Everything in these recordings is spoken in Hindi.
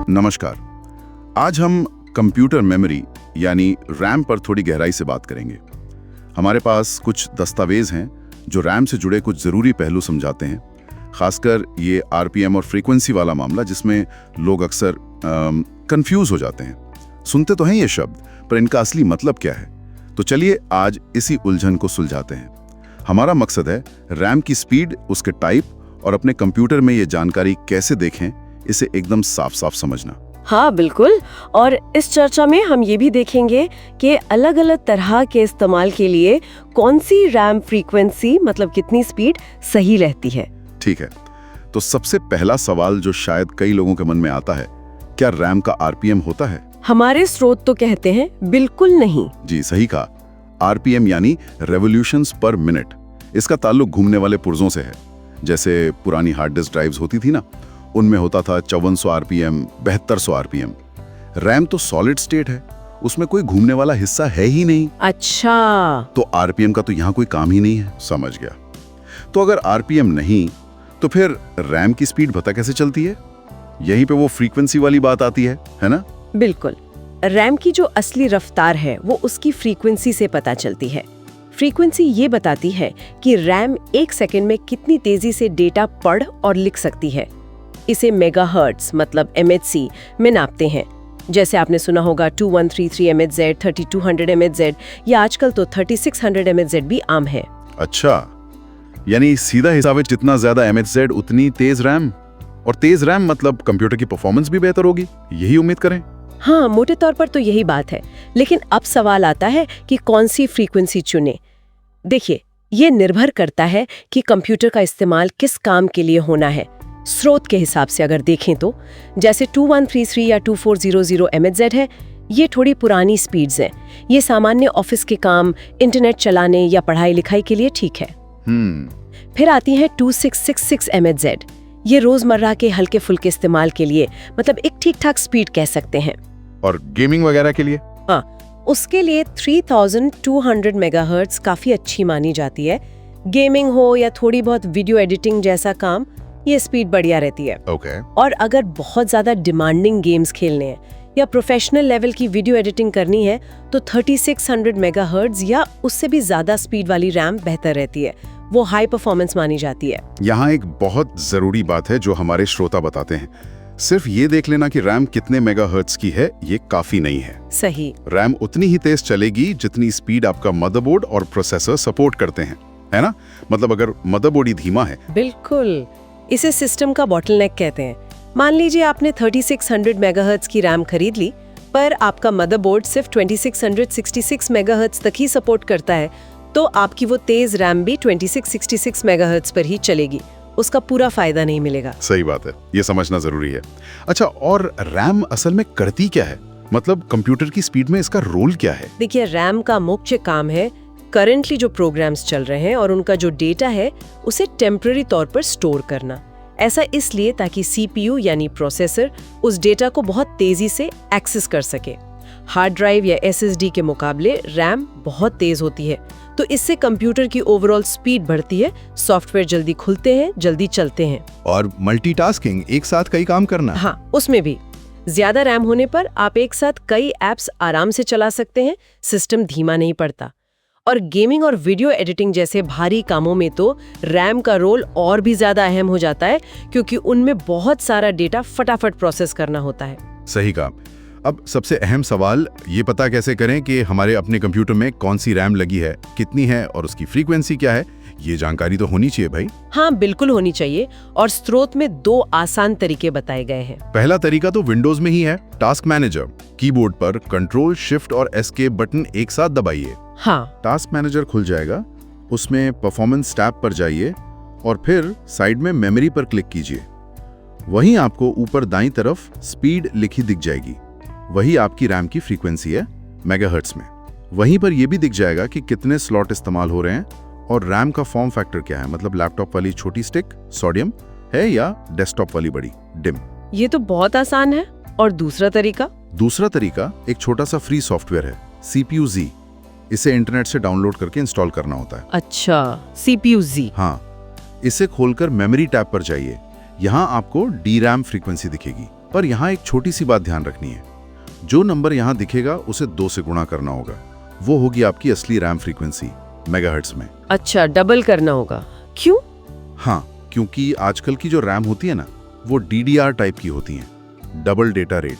नमस्कार। आज हम कंप्यूटर मेमोरी यानी रैम पर थोड़ी गहराई से बात करेंगे। हमारे पास कुछ दस्तावेज हैं जो रैम से जुड़े कुछ ज़रूरी पहलू समझाते हैं, खासकर ये आरपीएम और फ्रीक्वेंसी वाला मामला जिसमें लोग अक्सर कंफ्यूज हो जाते हैं। सुनते तो हैं ये शब्द, पर इनका असली मतलब क्या है? तो चलिए आज इसी उलझन को सुलझाते हैं। हमारा मकसद है रैम की स्पीड, उसके टाइप और अपने कंप्यूटर में ये जानकारी कैसे देखें, इसे एकदम साफ साफ समझना। हाँ बिल्कुल। और इस चर्चा में हम ये भी देखेंगे कि अलग अलग तरह के इस्तेमाल के लिए कौन सी रैम फ्रीक्वेंसी मतलब कितनी स्पीड सही रहती है। ठीक है, तो सबसे पहला सवाल जो शायद कई लोगों के मन में आता है, क्या रैम का आरपीएम होता है? हमारे स्रोत तो कहते हैं बिल्कुल नहीं। जी सही कहा। आरपीएम यानी रेवोल्यूशंस पर मिनट। इसका ताल्लुक घूमने वाले पुर्जों से है। जैसे पुरानी हार्ड डिस्क ड्राइव्स होती थी ना, उनमें होता था 5400 आरपीएम, 7200 आरपीएम। रैम तो सॉलिड स्टेट है, उसमें कोई घूमने वाला हिस्सा है ही नहीं। अच्छा, तो आरपीएम का तो यहाँ कोई काम ही नहीं है। समझ गया। तो अगर आरपीएम नहीं, तो फिर रैम की स्पीड पता कैसे चलती है? यहीं पे वो फ्रीक्वेंसी वाली बात आती है ना? बिल्कुल। रैम की जो असली रफ्तार है वो उसकी फ्रीक्वेंसी से पता चलती है। फ्रीक्वेंसी ये बताती है कि रैम एक सेकंड में कितनी तेजी से डेटा पढ़ और लिख सकती है। इसे मेगाहर्ट्ज मतलब MHz में नापते हैं। जैसे आपने सुना होगा 2133 MHz, 3200 MHz या आजकल तो 3600 MHz भी आम है। अच्छा, यानी सीधा हिसाब है जितना ज्यादा MHz उतनी तेज रैम, और तेज रैम मतलब कंप्यूटर की परफॉर्मेंस भी बेहतर होगी, यही उम्मीद करें। हाँ, मोटे तौर पर तो यही बात है। लेकिन अब सवाल आता है कि कौन सी फ्रीक्वेंसी चुने। देखिए, ये निर्भर करता है कि कंप्यूटर का इस्तेमाल किस काम के लिए होना है। स्रोत के हिसाब से अगर देखें तो जैसे 2133 या 2400 MHz है, ये थोड़ी पुरानी स्पीड्स हैं। ये सामान्य ऑफिस के काम, इंटरनेट चलाने या पढ़ाई लिखाई के लिए ठीक है। फिर आती है 2666 MHz। ये रोजमर्रा के हल्के फुल्के इस्तेमाल के लिए मतलब एक ठीक ठाक स्पीड कह सकते हैं। और गेमिंग वगैरह के लिए? हाँ, उसके लिए 3200 मेगाहर्ट्ज काफी अच्छी मानी जाती है। गेमिंग हो या थोड़ी बहुत वीडियो एडिटिंग जैसा काम, ये स्पीड बढ़िया रहती है। ओके। और अगर बहुत ज्यादा डिमांडिंग गेम्स खेलने हैं या प्रोफेशनल लेवल की वीडियो एडिटिंग करनी है तो 3600 मेगाहर्ट्ज या उससे भी ज्यादा स्पीड वाली रैम बेहतर रहती है। वो हाई परफॉर्मेंस मानी जाती है। यहाँ एक बहुत जरूरी बात है जो हमारे श्रोता बताते हैं। सिर्फ ये देख लेना कि रैम कितने मेगाहर्ट्ज की है, ये काफी नहीं है। सही। रैम उतनी ही तेज चलेगी जितनी स्पीड आपका मदरबोर्ड और प्रोसेसर सपोर्ट करते हैं, है ना? मतलब अगर मदरबोर्ड ही धीमा है। बिल्कुल, इसे सिस्टम का बॉटलनेक कहते हैं। मान लीजिए आपने 3600 मेगाहर्ट्ज की रैम खरीद ली, पर आपका मदरबोर्ड सिर्फ 2666 मेगाहर्ट्ज तक ही सपोर्ट करता है, तो आपकी वो तेज रैम भी 2666 मेगाहर्ट्ज पर ही चलेगी। उसका पूरा फायदा नहीं मिलेगा। सही बात है, ये समझना जरूरी है। अच्छा, और रैम असल में करती क्या है? मतलब कंप्यूटर की स्पीड में इसका रोल क्या है? देखिए, रैम का मुख्य काम है करंटली जो प्रोग्राम्स चल रहे हैं और उनका जो डेटा है उसे टेम्पररी तौर पर स्टोर करना। ऐसा इसलिए ताकि CPU यानी प्रोसेसर उस डेटा को बहुत तेजी से एक्सेस कर सके। हार्ड ड्राइव या SSD के मुकाबले रैम बहुत तेज होती है, तो इससे कंप्यूटर की ओवरऑल स्पीड बढ़ती है, सॉफ्टवेयर जल्दी खुलते हैं, जल्दी चलते हैं। और मल्टीटास्किंग, एक साथ कई काम करना। हाँ, उसमें भी ज्यादा रैम होने पर आप एक साथ कई एप्स आराम से चला सकते हैं, सिस्टम धीमा नहीं पड़ता। और गेमिंग और वीडियो एडिटिंग जैसे भारी कामों में तो रैम का रोल और भी ज्यादा अहम हो जाता है, क्योंकि उनमें बहुत सारा डेटा फटाफट प्रोसेस करना होता है। सही कहा। अब सबसे अहम सवाल, ये पता कैसे करें कि हमारे अपने कंप्यूटर में कौन सी रैम लगी है, कितनी है और उसकी फ्रीक्वेंसी क्या है? ये जानकारी तो होनी चाहिए भाई। हाँ, बिल्कुल होनी चाहिए। और स्रोत में 2 आसान तरीके बताए गए हैं। पहला तरीका तो विंडोज में ही है, टास्क मैनेजर। कीबोर्ड पर कंट्रोल, शिफ्ट और एस्केप बटन एक साथ दबाइए। हाँ, टास्क मैनेजर खुल जाएगा, उसमें परफॉर्मेंस टैब पर जाइए और फिर साइड में मेमोरी पर क्लिक कीजिए। वहीं आपको ऊपर दाईं तरफ स्पीड लिखी दिख जाएगी। वही आपकी रैम की फ्रीक्वेंसी है मेगाहर्ट्ज में। वहीं पर यह भी दिख जाएगा कि कितने स्लॉट इस्तेमाल हो रहे हैं और रैम का फॉर्म फैक्टर क्या है, मतलब लैपटॉप वाली छोटी स्टिक सोडियम है या डेस्कटॉप वाली बड़ी डिम। ये तो बहुत आसान है। और दूसरा तरीका? दूसरा तरीका एक छोटा सा फ्री सॉफ्टवेयर है, CPU-Z। इसे इंटरनेट से डाउनलोड करके इंस्टॉल करना होता है। अच्छा, CPU-Z। हाँ, इसे खोलकर मेमोरी टैब पर जाइए। यहाँ आपको DRAM फ्रीक्वेंसी दिखेगी। पर यहाँ एक छोटी सी बात ध्यान रखनी है, जो नंबर यहाँ दिखेगा उसे 2 से गुणा करना होगा। वो होगी आपकी असली रैम फ्रीक्वेंसी मेगाहर्ट्ज में। अच्छा, डबल करना होगा। क्यों? हाँ, क्योंकि आजकल की जो रैम होती है ना, वो DDR टाइप की होती हैं, डबल डेटा रेट,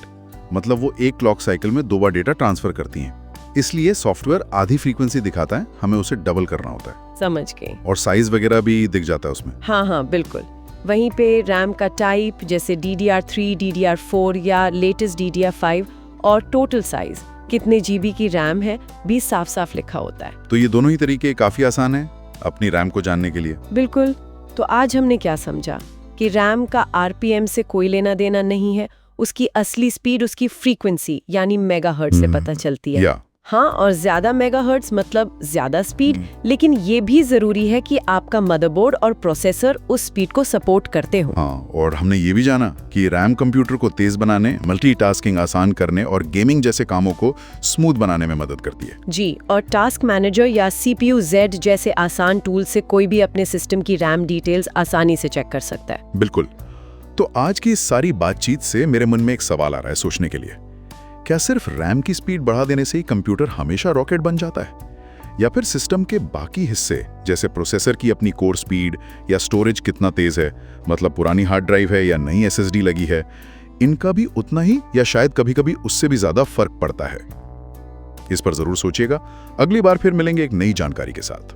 मतलब वो एक क्लॉक साइकिल में 2 बार डेटा ट्रांसफर करती हैं। इसलिए सॉफ्टवेयर आधी फ्रीक्वेंसी दिखाता है, हमें उसे डबल करना होता है। समझ गए। और साइज वगैरह भी दिख जाता है उसमें। हाँ हाँ बिल्कुल। वहीं पे रैम का टाइप जैसे DDR3, DDR4 या लेटेस्ट DDR5 और टोटल साइज कितने GB की रैम है भी साफ साफ लिखा होता है। तो ये दोनों ही तरीके काफी आसान है अपनी रैम को जानने के लिए। बिल्कुल। तो आज हमने क्या समझा कि रैम का RPM से कोई लेना देना नहीं है, उसकी असली स्पीड उसकी फ्रीक्वेंसी यानी मेगाहर्ट्ज से पता चलती है। या हाँ, और ज्यादा मेगाहर्ट्ज मतलब ज्यादा स्पीड, लेकिन ये भी जरूरी है कि आपका मदरबोर्ड और प्रोसेसर उस स्पीड को सपोर्ट करते हो। हाँ, और हमने ये भी जाना कि रैम कंप्यूटर को तेज बनाने, मल्टीटास्किंग आसान करने और गेमिंग जैसे कामों को स्मूथ बनाने में मदद करती है। जी, और टास्क मैनेजर या CPU Z जैसे आसान टूल से कोई भी अपने सिस्टम की रैम डिटेल्स आसानी से चेक कर सकता है। बिल्कुल। तो आज की इस सारी बातचीत से मेरे मन में एक सवाल आ रहा है सोचने के लिए, क्या सिर्फ रैम की स्पीड बढ़ा देने से ही कंप्यूटर हमेशा रॉकेट बन जाता है, या फिर सिस्टम के बाकी हिस्से जैसे प्रोसेसर की अपनी कोर स्पीड या स्टोरेज कितना तेज है, मतलब पुरानी हार्ड ड्राइव है या नई SSD लगी है, इनका भी उतना ही या शायद कभी-कभी उससे भी ज्यादा फर्क पड़ता है? इस पर जरूर सोचिएगा। अगली बार फिर मिलेंगे एक नई जानकारी के साथ।